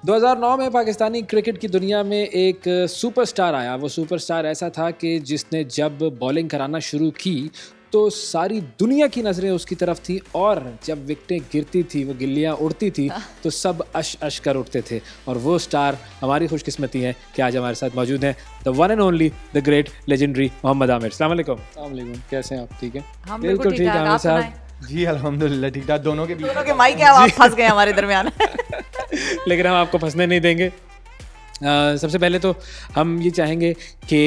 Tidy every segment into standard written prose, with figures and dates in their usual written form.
2009 में पाकिस्तानी क्रिकेट की दुनिया में एक सुपरस्टार आया। वो सुपरस्टार ऐसा था कि जिसने जब बॉलिंग कराना शुरू की तो सारी दुनिया की नज़रें उसकी तरफ थी, और जब विकेटें गिरती थी, वो गिल्लियाँ उड़ती थी तो सब अश अश कर उठते थे। और वो स्टार हमारी खुशकिस्मती है कि आज हमारे साथ मौजूद हैं the one and only the great legendary Mohammad Aamir. अस्सलाम वालेकुम। कैसे हैं आप? ठीक है, बिल्कुल ठीक है आमिर साहब जी अल्हम्दुलिल्लाह ठीक ठाक। दोनों के माइक है, आप फंस गए हमारे दरमियान। लेकिन हम आपको फंसने नहीं देंगे। सबसे पहले तो हम ये चाहेंगे कि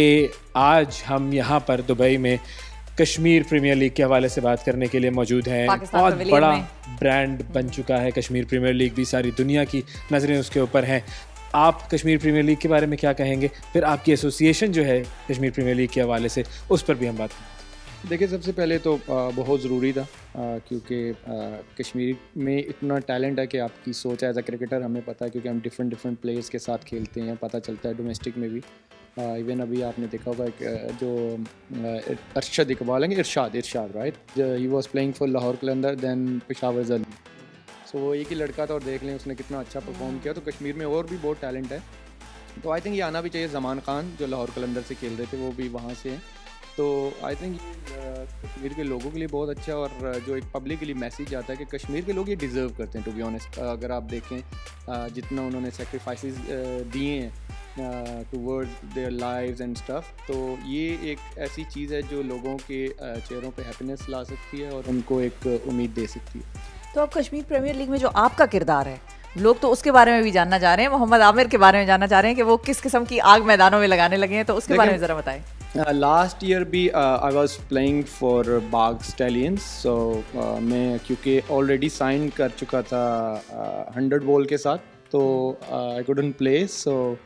आज हम यहाँ पर दुबई में कश्मीर प्रीमियर लीग के हवाले से बात करने के लिए मौजूद हैं। बहुत बड़ा ब्रांड बन चुका है कश्मीर प्रीमियर लीग भी, सारी दुनिया की नज़रें उसके ऊपर हैं। आप कश्मीर प्रीमियर लीग के बारे में क्या कहेंगे, फिर आपकी एसोसिएशन जो है कश्मीर प्रीमियर लीग के हवाले से, उस पर भी हम बात करें। देखिए, सबसे पहले तो बहुत ज़रूरी था क्योंकि कश्मीर में इतना टैलेंट है कि आपकी सोच एज अ क्रिकेटर हमें पता है, क्योंकि हम डिफरेंट प्लेयर्स के साथ खेलते हैं, पता चलता है डोमेस्टिक में भी। इवन अभी आपने देखा होगा जो अरशद इकबाल है, Irshad right, he was playing for Lahore Qalandar then Peshawar Zalmi. So वो एक ही लड़का था और देख लें उसने कितना अच्छा परफॉर्म किया। तो कश्मीर में और भी बहुत टैलेंट है, तो आई थिंक ये आना भी चाहिए। ज़मान खान जो लाहौर कलंदर से खेल रहे थे वो भी वहाँ से हैं, तो आई थिंक कश्मीर के लोगों के लिए बहुत अच्छा है। और जो एक पब्लिक के लिए मैसेज आता है कि कश्मीर के लोग ये डिज़र्व करते हैं, टू बी ऑनेस्ट। अगर आप देखें जितना उन्होंने सेक्रीफाइसेस दिए हैं towards their lives and stuff, तो ये एक ऐसी चीज़ है जो लोगों के चेहरों पे हैप्पीनेस ला सकती है और उनको एक उम्मीद दे सकती है। तो अब कश्मीर प्रीमियर लीग में जो आपका किरदार है, लोग तो उसके बारे में भी जानना चाह रहे हैं, मोहम्मद आमिर के बारे में जानना चाह रहे हैं कि वो किस किस्म की आग मैदानों में लगाने लगे हैं, तो उसके बारे में ज़रा बताएं। लास्ट ईयर भी I was playing for Bagh Stallions, so मैं क्योंकि ऑलरेडी साइन कर चुका था 100 बॉल के साथ, तो I couldn't play. So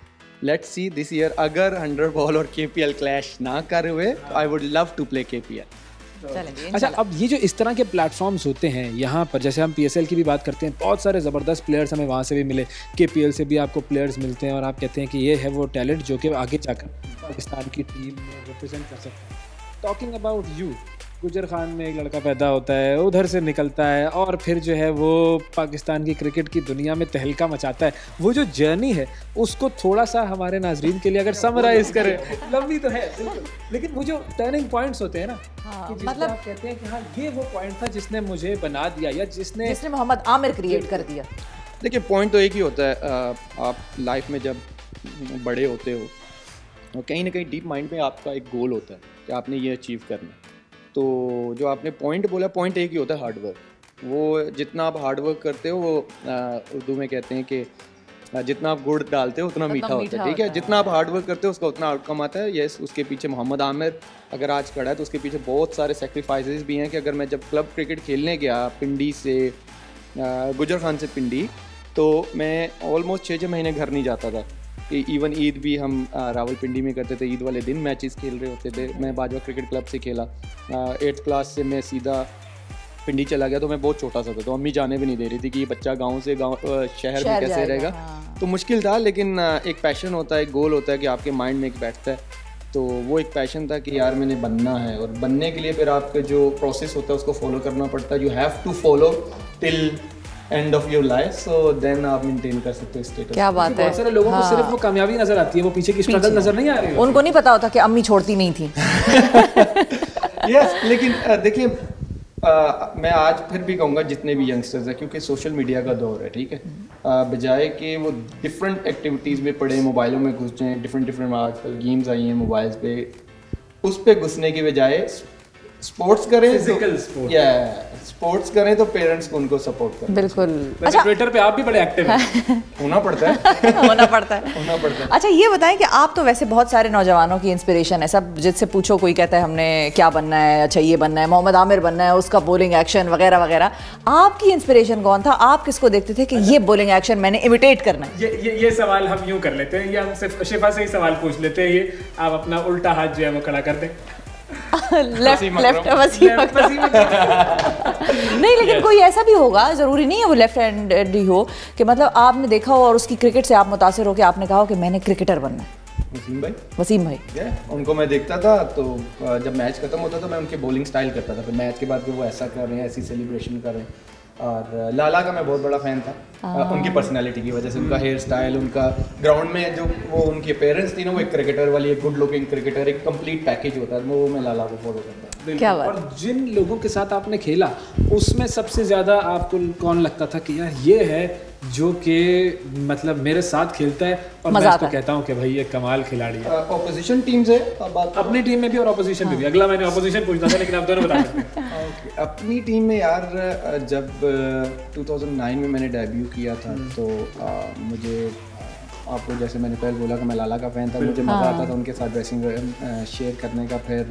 let's see this year, अगर 100 बॉल और KPL क्लैश ना कर हुए, I would love to play KPL। अच्छा, अब ये जो इस तरह के प्लेटफॉर्म्स होते हैं यहाँ पर, जैसे हम PSL की भी बात करते हैं, बहुत सारे ज़बरदस्त प्लेयर्स हमें वहाँ से भी मिले, KPL से भी आपको प्लेयर्स मिलते हैं, और आप कहते हैं कि ये है वो टैलेंट जो कि आगे जाकर पाकिस्तान की टीम में रिप्रेजेंट कर सकता है। टॉकिंग अबाउट यू, गुजर खान में एक लड़का पैदा होता है, उधर से निकलता है और फिर जो है वो पाकिस्तान की क्रिकेट की दुनिया में तहलका मचाता है। वो जो जर्नी है उसको थोड़ा सा हमारे नाजरीन के लिए अगर समराइज करें, लंबी तो है बिल्कुल, लेकिन वो जो टर्निंग पॉइंट्स होते हैं ना, कि मतलब आप कहते हैं कि हाँ ये वो पॉइंट था जिसने मुझे बना दिया, या जिसने मोहम्मद आमिर क्रिएट कर दिया। देखिए, पॉइंट तो एक ही होता है। आप लाइफ में जब बड़े होते हो और कहीं ना कहीं डीप माइंड में आपका एक गोल होता है कि आपने ये अचीव करना है। तो जो आपने पॉइंट बोला, पॉइंट एक ही होता है, हार्डवर्क। वो जितना आप हार्डवर्क करते हो, वो उर्दू में कहते हैं कि जितना आप गुड़ डालते हो उतना मीठा होता है, ठीक है। जितना आप हार्डवर्क करते हो उसका उतना आउटकम आता है। यस, उसके पीछे मोहम्मद आमिर अगर आज खड़ा है तो उसके पीछे बहुत सारे सेक्रीफाइसेस भी हैं। कि अगर मैं जब क्लब क्रिकेट खेलने गया पिंडी से, गुजर खान से पिंडी, तो मैं ऑलमोस्ट 6 महीने घर नहीं जाता था। इवन ईद भी हम रावलपिंडी में करते थे, ईद वाले दिन मैचेस खेल रहे होते थे। मैं बाजवा क्रिकेट क्लब से खेला, 8th क्लास से मैं सीधा पिंडी चला गया, तो मैं बहुत छोटा सा था, तो अम्मी जाने भी नहीं दे रही थी कि ये बच्चा गांव से शहर में कैसे रहेगा। हाँ। तो मुश्किल था, लेकिन एक पैशन होता है, एक गोल होता है कि आपके माइंड में एक बैठता है। तो वो एक पैशन था कि यार मैंने बनना है, और बनने के लिए फिर आपका जो प्रोसेस होता है उसको फॉलो करना पड़ता है। You have to follow till end of your life, so then आप मेंटेन कर सकते हो स्टेटस। क्या बात है। बहुत सारे लोगों को सिर्फ वो कामयाबी नजर आती है, वो पीछे की स्ट्रगल नजर नहीं आ रही है। उनको नहीं पता होता कि अम्मी छोड़ती नहीं थी। यस, लेकिन देखिए, मैं आज फिर भी कहूँगा जितने भी यंगस्टर्स हैं, क्योंकि सोशल मीडिया का दौर है, ठीक है, बजाय कि वो डिफरेंट एक्टिविटीज़ में पड़े, मोबाइलों में घुस जाएँ, डिफरेंट आजकल गेम्स आई हैं मोबाइल्स पे, उस पर घुसने की बजाय स्पोर्ट्स करें, फिजिकल स्पोर्ट्स, या स्पोर्ट्स करें तो पेरेंट्स को उनको सपोर्ट करें। बिल्कुल। अच्छा, ट्विटर पे आप भी बड़े एक्टिव हैं। होना पड़ता है। होना पड़ता है। अच्छा, ये बताएं कि आप तो वैसे बहुत सारे नौजवानों की इंस्पिरेशन है, सब जिससे पूछो कोई कहता है हमने क्या बनना है, अच्छा ये बनना है, मोहम्मद आमिर बनना है, उसका बॉलिंग एक्शन वगैरह वगैरह। आपकी इंस्पिरेशन कौन था? आप किसको देखते थे कि ये बॉलिंग एक्शन मैंने इमिटेट करना है? ये सवाल हम यूँ कर लेते हैं, या हम सिर्फ शिफा से ही सवाल पूछ लेते हैं। ये आप अपना उल्टा हाथ जो है वो खड़ा कर दें। लेफ्ट वसीम अकरम। नहीं, लेकिन कोई ऐसा भी होगा, ज़रूरी नहीं है वो लेफ्ट हैंडेड ही हो, कि मतलब आपने देखा हो और उसकी क्रिकेट से आप मुतासिर हो कि आपने कहा हो कि मैंने क्रिकेटर बनना है। वसीम भाई, उनको मैं देखता था, तो जब मैच खत्म होता था मैं उनके बॉलिंग स्टाइल करता था, फिर मैच के बाद वो ऐसा कर रहे हैं, ऐसी सेलिब्रेशन कर रहे हैं। और लाला का मैं बहुत बड़ा फ़ैन था उनकी पर्सनालिटी की वजह से, उनका हेयर स्टाइल, उनका ग्राउंड में जो वो उनकी अपेयरेंस थी ना, वो एक क्रिकेटर वाली, एक गुड लुकिंग क्रिकेटर, एक कंप्लीट पैकेज होता है, वो मैं लाला को फॉलो करता हूँ। क्या बात। और जिन लोगों के साथ आपने खेला उसमें सबसे ज़्यादा आपको कौन लगता था कि यार ये है जो कि मतलब मेरे साथ खेलता है और मैं इसको कहता हूँ कि भाई ये कमाल खिलाड़ी है? ऑपोजिशन टीम से बात, अपनी टीम में भी और ऑपोजिशन में भी। अगला मैंने ऑपोजिशन पूछना था लेकिन आप दोनों बता सकते हैं। अपनी टीम में यार जब 2009 में मैंने डेब्यू किया था तो मुझे आपको जैसे मैंने पहले बोला कि मैं लाला का फ़ैन था, मुझे मज़ा आता था उनके साथ ड्रेसिंग रूम शेयर करने का। फिर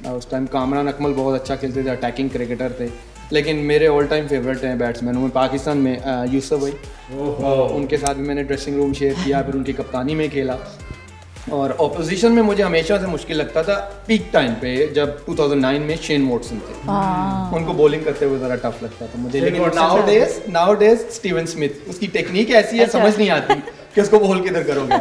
उस टाइम कामरान अकमल बहुत अच्छा खेलते थे, अटैकिंग क्रिकेटर थे, लेकिन मेरे ऑल टाइम फेवरेट हैं बैट्समैन में पाकिस्तान में यूसुफ भाई, उनके साथ भी मैंने ड्रेसिंग रूम शेयर किया, फिर उनकी कप्तानी में खेला। और ऑपोजिशन में मुझे हमेशा से मुश्किल लगता था पीक टाइम पे, जब 2009 में शेन वॉटसन थे, उनको बॉलिंग करते हुए ज़रा टफ लगता था मुझे। लेकिन नाउडेज स्टीवन स्मिथ, उसकी टेक्निक ऐसी है, समझ नहीं आती कि उसको बॉल किधर करोगे।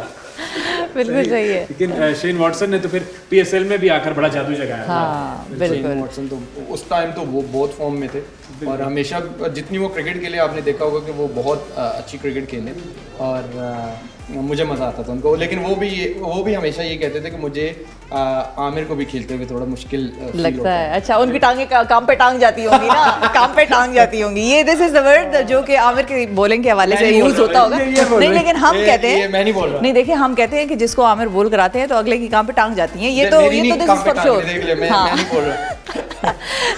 बिल्कुल सही है। लेकिन शेन वॉटसन ने तो फिर पीएसएल में भी आकर बड़ा जादू जगाया। हाँ, बिल्कुल। शेन वॉटसन तो उस टाइम तो वो बहुत फॉर्म में थे और हमेशा जितनी वो क्रिकेट खेले आपने देखा होगा कि वो बहुत अच्छी क्रिकेट खेले और मुझे मज़ा आता था उनको। लेकिन वो भी हमेशा ये कहते थे कि मुझे आमिर को भी खेलते हुए थोड़ा मुश्किल लगता है। अच्छा, उनकी टांगे काम पे टांग जाती होंगी ना, काम पे टांग जाती होंगी। ये दिस इज द वर्ड जो कि आमिर के बॉलिंग के हवाले से यूज होता होगा। नहीं, लेकिन हम कहते हैं, मैं नहीं बोल रहा। नहीं, देखिए हम कहते हैं कि जिसको आमिर बोल कराते हैं तो अगले की काम पे टांग जाती हैं। ये तो दिस इज फॉर श्योर। मैं नहीं बोल रहा।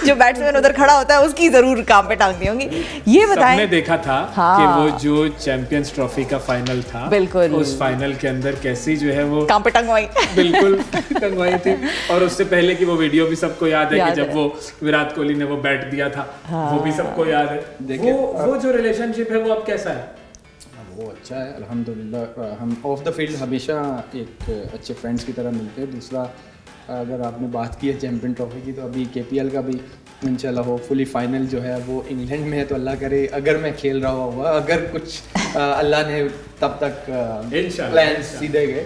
जो बैट्समैन उधर खड़ा होता है उसकी जरूर काम पे टांगती होंगी। ये बताएं, सबने देखा था कि वो जो चैंपियंस ट्रॉफी का फाइनल था, बिल्कुल, उस फाइनल के अंदर कैसी जो है वो काम पे टंगवाई, बिल्कुल टंगवाई थी। और उससे पहले की वो वीडियो भी सबको याद है कि जब वो विराट कोहली ने वो बैट दिया था, वो भी सबको याद है। वो जो रिलेशनशिप है वो अब कैसा है? वो अच्छा है अल्हम्दुलिल्लाह। हम ऑफ द फील्ड हमेशा एक अच्छे फ्रेंड्स की तरह मिलते हैं। दूसरा, अगर आपने बात की है चैंपियन ट्रॉफी की, तो अभी केपीएल का भी इंशाल्लाह होपफुली फाइनल जो है वो इंग्लैंड में है, तो अल्लाह करे अगर मैं खेल रहा हुआ, अगर कुछ अल्लाह ने तब तक प्लान सीधे गए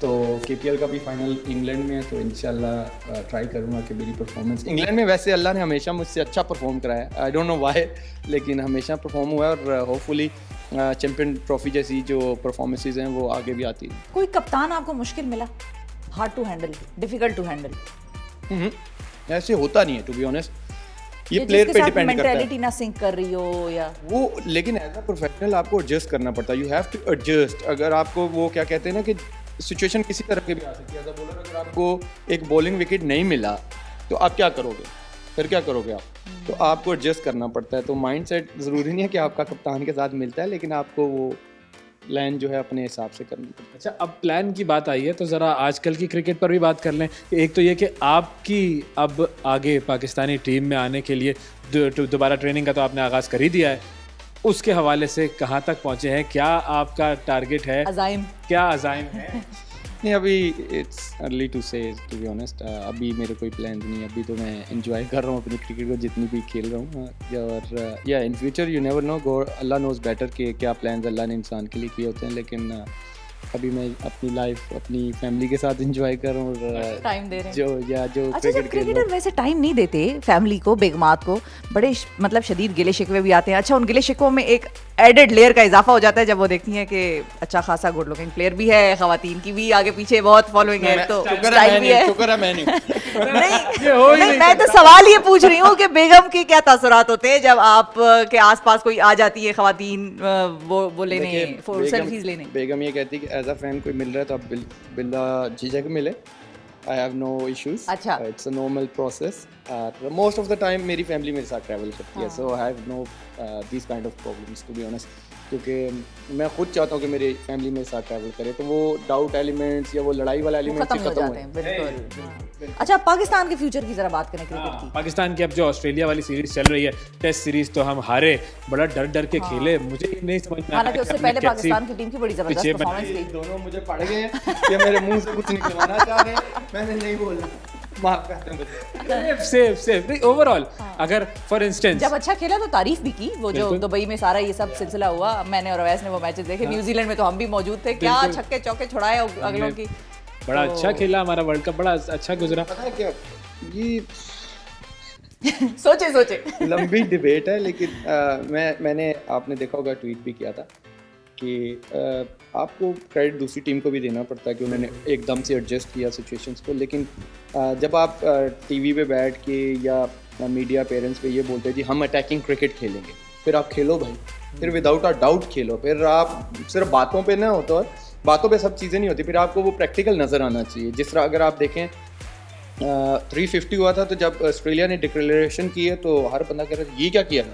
तो केपीएल का भी फाइनल इंग्लैंड में है, तो इंशाल्लाह ट्राई करूँगा कि मेरी परफॉर्मेंस इंग्लैंड में, वैसे अल्लाह ने हमेशा मुझसे अच्छा परफॉर्म कराया, आई डोंट नो वाई, लेकिन हमेशा परफॉर्म हुआ है और होपफुली चैंपियन ट्रॉफी जैसी जो परफॉर्मेंसेस हैं वो आगे भी आती है। कोई कप्तान आपको मुश्किल मिला, hard to handle, difficult to handle? ऐसे होता नहीं है टू बी ऑनेस्ट, ये प्लेयर पे डिपेंड करता है। मेंटालिटी ना सिंक कर रही हो या वो, लेकिन एज अ प्रोफेशनल आपको एडजस्ट करना पड़ता है, यू हैव टू एडजस्ट। अगर आपको वो क्या कहते हैं ना कि सिचुएशन किसी तरह की भी आ सकती है, एज अ बॉलर अगर आपको एक बॉलिंग विकेट नहीं मिला तो आप क्या करोगे, फिर क्या करोगे आप? तो आपको एडजस्ट करना पड़ता है। तो माइंडसेट ज़रूरी नहीं है कि आपका कप्तान के साथ मिलता है, लेकिन आपको वो प्लान जो है अपने हिसाब से करना पड़ता है। अच्छा, अब प्लान की बात आई है तो ज़रा आजकल की क्रिकेट पर भी बात कर लें। एक तो ये कि आपकी अब आगे पाकिस्तानी टीम में आने के लिए दोबारा ट्रेनिंग का तो आपने आगाज़ कर ही दिया है, उसके हवाले से कहाँ तक पहुँचे हैं? क्या आपका टारगेट है? क्या अज़ाइम है? नहीं, अभी इट्स अर्ली टू से, टू बी ऑनेस्ट। अभी मेरे कोई प्लान नहीं है, अभी तो मैं एंजॉय कर रहा हूँ अपनी क्रिकेट को जितनी भी खेल रहा हूँ। और या in future you never know, god Allah knows better कि क्या प्लान्स अल्लाह ने इंसान के लिए किए होते हैं। लेकिन अभी मैं अपनी लाइफ अपनी फैमिली के साथ एंजॉय कर रहा हूँ और टाइम दे रहे हैं जो अच्छा, जब क्रिकेटर वैसे टाइम नहीं देते फैमिली को, बेगमात को, बड़े मतलब शदीद गिले शिकवे भी आते हैं। अच्छा, उन गिले शिकवों में एक एडेड लेयर का इजाफा हो जाता है जब वो देखती हैं कि अच्छा खासा गुड लुकिंग प्लेयर भी है, खवातीन की भी आगे पीछे बहुत फॉलोइंग है, तो टाइम भी है। नहीं, मैं तो सवाल ये पूछ रही हूँ कि बेगम की क्या तासुरात होते हैं जब आप के आसपास कोई आ जाती है खवातीन वो लेने, सेल्फीज लेने? बेगम ये कहती है कि एज अ फैन कोई मिल रहा है तो आप बिल्ला झिझक मिले, I have no issues, it's a normal process. Most of the time मेरी फैमिली मेरे साथ ट्रैवल करती है, so I have no this kind of problems to be honest, क्योंकि मैं खुद चाहता हूँ कि मेरी फैमिली मेरे साथ ट्रैवल करे, तो वो डाउट एलिमेंट्स या वो लड़ाई वाला एलिमेंट्स खत्म हो जाते हैं। बिल्कुल। अच्छा, पाकिस्तान के फ्यूचर की जरा बात करें क्रिकेट की। पाकिस्तान की अब जो ऑस्ट्रेलिया वाली सीरीज चल रही है, टेस्ट सीरीज, तो हम हारे, बड़ा डर डर के खेले, मुझे नहीं समझ में हालांकि उससे पहले पाकिस्तान की टीम की बड़ी जबरदस्त परफॉर्मेंस थी। दोनों मुझे पड़ गए हैं कि मेरे मुंह से कुछ निकलवाना चाह रहे हैं, मैंने नहीं बोला, माफ करते हैं। सेफ नहीं, ओवरऑल अगर फॉर इंस्टेंस जब अच्छा खेला तो तारीफ भी की, वो जो दुबई में सारा ये सब सिलसिला हुआ, मैंने और अवैस ने वो मैचेस देखे, न्यूजीलैंड में तो हम भी मौजूद थे, क्या छक्के चौके छुड़ाए अगलों की, बड़ा अच्छा खेला, हमारा वर्ल्ड कप बड़ा अच्छा गुजरा। पता है क्या, ये सोचे सोचे लंबी डिबेट है, लेकिन मैंने आपने देखा होगा ट्वीट भी किया था कि आपको क्रेडिट दूसरी टीम को भी देना पड़ता है कि उन्होंने एकदम से एडजस्ट किया सिचुएशंस को, लेकिन जब आप टीवी पे बैठ के या मीडिया पेरेंट्स पे ये बोलते हैं जी हम अटैकिंग क्रिकेट खेलेंगे, फिर आप खेलो भाई, फिर विदाउट अ डाउट खेलो, फिर आप सिर्फ बातों पे ना होता, और बातों पे सब चीज़ें नहीं होती, फिर आपको वो प्रैक्टिकल नज़र आना चाहिए। जिस तरह अगर आप देखें 350 हुआ था, तो जब ऑस्ट्रेलिया ने डिक्लेरेशन की है तो हर बंदा कह रहा है ये क्या किया,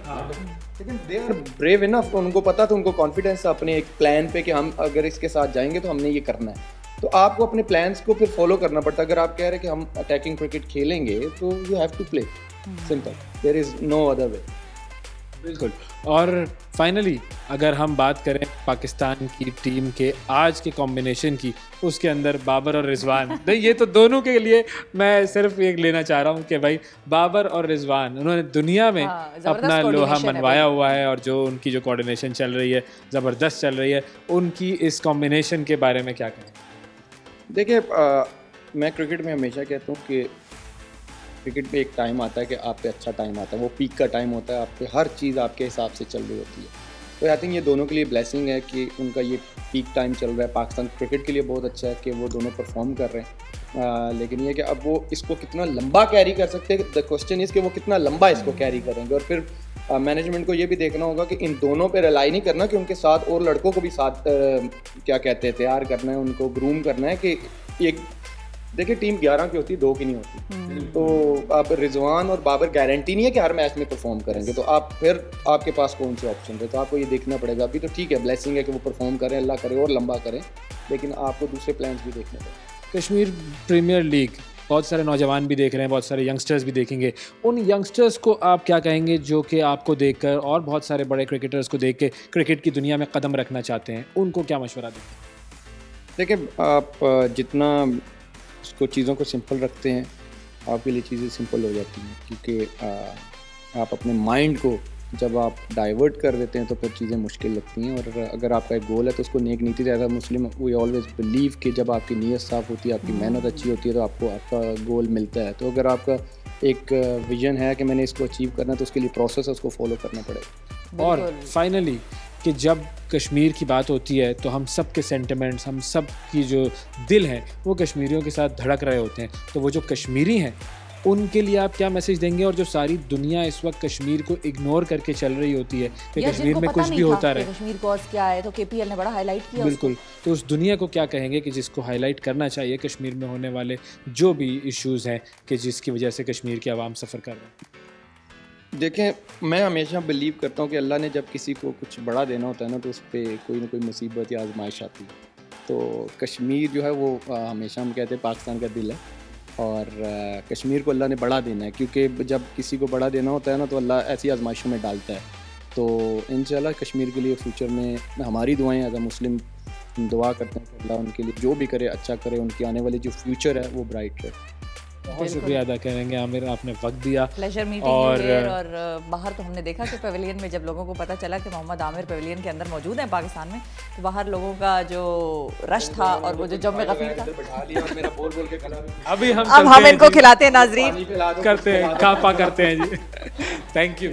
लेकिन दे आर ब्रेव इनफ, उनको पता था, उनको कॉन्फिडेंस था अपने एक प्लान पे कि हम अगर इसके साथ जाएंगे तो हमने ये करना है। तो आपको अपने प्लान्स को फिर फॉलो करना पड़ता है। अगर आप कह रहे हैं कि हम अटैकिंग क्रिकेट खेलेंगे तो you have to play, simple, there is no other way. बिल्कुल। और फाइनली अगर हम बात करें पाकिस्तान की टीम के आज के कॉम्बिनेशन की, उसके अंदर बाबर और रिजवान, नहीं ये तो दोनों के लिए मैं सिर्फ एक लेना चाह रहा हूँ कि भाई बाबर और रिजवान उन्होंने दुनिया में अपना लोहा मनवाया हुआ है, और जो उनकी जो कोऑर्डिनेशन चल रही है ज़बरदस्त चल रही है, उनकी इस कॉम्बिनेशन के बारे में क्या कहें? देखिए मैं क्रिकेट में हमेशा कहता हूँ कि क्रिकेट में एक टाइम आता है कि आप पे अच्छा टाइम आता है, वो पीक का टाइम होता है, आप पे हर चीज़ आपके हिसाब से चल रही होती है। तो आई थिंक ये दोनों के लिए ब्लेसिंग है कि उनका ये पीक टाइम चल रहा है। पाकिस्तान क्रिकेट के लिए बहुत अच्छा है कि वो दोनों परफॉर्म कर रहे हैं, लेकिन ये कि अब वो इसको कितना लंबा कैरी कर सकते हैं, द क्वेश्चन इज़ कि वो कितना लंबा इसको कैरी करेंगे। और फिर मैनेजमेंट को ये भी देखना होगा कि इन दोनों पे रिलाई नहीं करना कि उनके साथ और लड़कों को भी साथ क्या कहते हैं तैयार करना है, उनको ग्रूम करना है कि एक देखिए टीम 11 की होती है, 2 की नहीं होती। तो अब रिजवान और बाबर गारंटी नहीं है कि हर मैच में परफॉर्म करेंगे, तो आप फिर आपके पास कौन से ऑप्शन है, तो आपको ये देखना पड़ेगा। अभी तो ठीक है, ब्लेसिंग है कि वो परफॉर्म करें, अल्लाह करे और लंबा करें, लेकिन आपको दूसरे प्लान्स भी देखने पड़ेंगे। कश्मीर प्रीमियर लीग, बहुत सारे नौजवान भी देख रहे हैं, बहुत सारे यंगस्टर्स भी देखेंगे, उन यंगस्टर्स को आप क्या कहेंगे जो कि आपको देखकर और बहुत सारे बड़े क्रिकेटर्स को देख के क्रिकेट की दुनिया में कदम रखना चाहते हैं, उनको क्या मशवरा दें? देखिए आप जितना उसको चीज़ों को सिंपल रखते हैं, आपके लिए चीज़ें सिंपल हो जाती हैं, क्योंकि आप अपने माइंड को जब आप डाइवर्ट कर देते हैं तो फिर चीज़ें मुश्किल लगती हैं। और अगर आपका एक गोल है तो उसको नेक नीति ज़्यादा मुस्लिम वी ऑलवेज बिलीव कि जब आपकी नीयत साफ़ होती है, आपकी मेहनत अच्छी होती है, तो आपको आपका गोल मिलता है। तो अगर आपका एक विजन है कि मैंने इसको अचीव करना है, तो उसके लिए प्रोसेस है, उसको फॉलो करना पड़ेगा। और फाइनली कि जब कश्मीर की बात होती है तो हम सब के सेंटिमेंट्स, हम सब की जो दिल हैं वो कश्मीरियों के साथ धड़क रहे होते हैं। तो वो जो कश्मीरी हैं उनके लिए आप क्या मैसेज देंगे, और जो सारी दुनिया इस वक्त कश्मीर को इग्नोर करके चल रही होती है कि कश्मीर में कुछ भी होता रहे, कश्मीर कॉज क्या है, तो केपीएल ने बड़ा हाईलाइट किया। बिल्कुल, तो उस दुनिया को क्या कहेंगे कि जिसको हाईलाइट करना चाहिए कश्मीर में होने वाले जो भी इश्यूज़ हैं कि जिसकी वजह से कश्मीर की आवाम सफ़र कर रहे हैं? देखें, मैं हमेशा बिलीव करता हूँ कि अल्लाह ने जब किसी को कुछ बड़ा देना होता है ना, तो उस पर कोई ना कोई मुसीबत या आजमाइश आती है। तो कश्मीर जो है वो हमेशा हम कहते हैं पाकिस्तान का दिल है, और कश्मीर को अल्लाह ने बड़ा देना है, क्योंकि जब किसी को बड़ा देना होता है ना तो अल्लाह ऐसी आजमाइशों में डालता है। तो इंशाल्लाह कश्मीर के लिए फ्यूचर में हमारी दुआएं एज अ मुस्लिम दुआ करते हैं कि अल्लाह उनके लिए जो भी करे अच्छा करे, उनकी आने वाली जो फ्यूचर है वो ब्राइट रहे। बहुत शुक्रिया अदा करेंगे आमिर, आपने वक्त दिया। प्लेजर मीटिंग और बाहर तो हमने देखा कि पवेलियन में जब लोगों को पता चला कि मोहम्मद आमिर पवेलियन के अंदर मौजूद है पाकिस्तान में, तो बाहर लोगों का जो रश था और वो जो जम्मे गफीर था, अभी हम इनको खिलाते हैं, नाजरीन करते हैं, कापा करते हैं जी। Thank you.